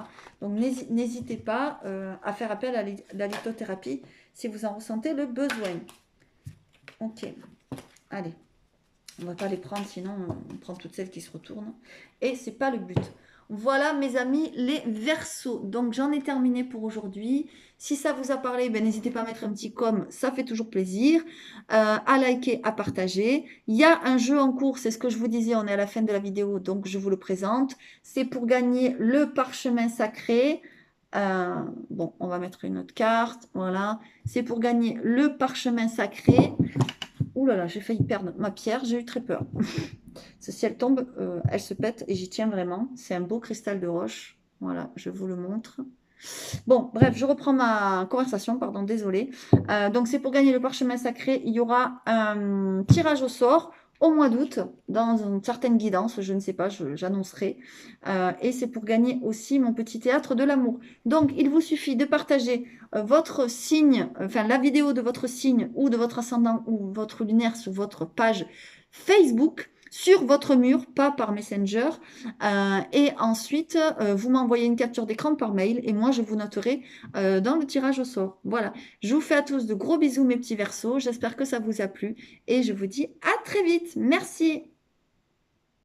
Donc n'hésitez pas à faire appel à la lithothérapie si vous en ressentez le besoin. Ok, allez, on va pas les prendre sinon on prend toutes celles qui se retournent et c'est pas le but. Voilà mes amis les Verseaux. Donc j'en ai terminé pour aujourd'hui. Si ça vous a parlé, ben, n'hésitez pas à mettre un petit comme, ça fait toujours plaisir. À liker, à partager. Il y a un jeu en cours, c'est ce que je vous disais, on est à la fin de la vidéo, donc je vous le présente. C'est pour gagner le parchemin sacré. Bon, on va mettre une autre carte, voilà. C'est pour gagner le parchemin sacré. Ouh là là, j'ai failli perdre ma pierre, j'ai eu très peur. Si elle tombe, elle se pète et j'y tiens vraiment. C'est un beau cristal de roche. Voilà, je vous le montre. Bon, bref, je reprends ma conversation, pardon, désolé. Donc, c'est pour gagner le parchemin sacré. Il y aura un tirage au sort au mois d'août, dans une certaine guidance, je ne sais pas, j'annoncerai. Et c'est pour gagner aussi mon petit théâtre de l'amour. Donc, il vous suffit de partager votre signe, enfin la vidéo de votre signe ou de votre ascendant ou votre lunaire sur votre page Facebook sur votre mur, pas par Messenger. Et ensuite, vous m'envoyez une capture d'écran par mail et moi, je vous noterai dans le tirage au sort. Voilà. Je vous fais à tous de gros bisous, mes petits Verseaux. J'espère que ça vous a plu et je vous dis à très vite. Merci.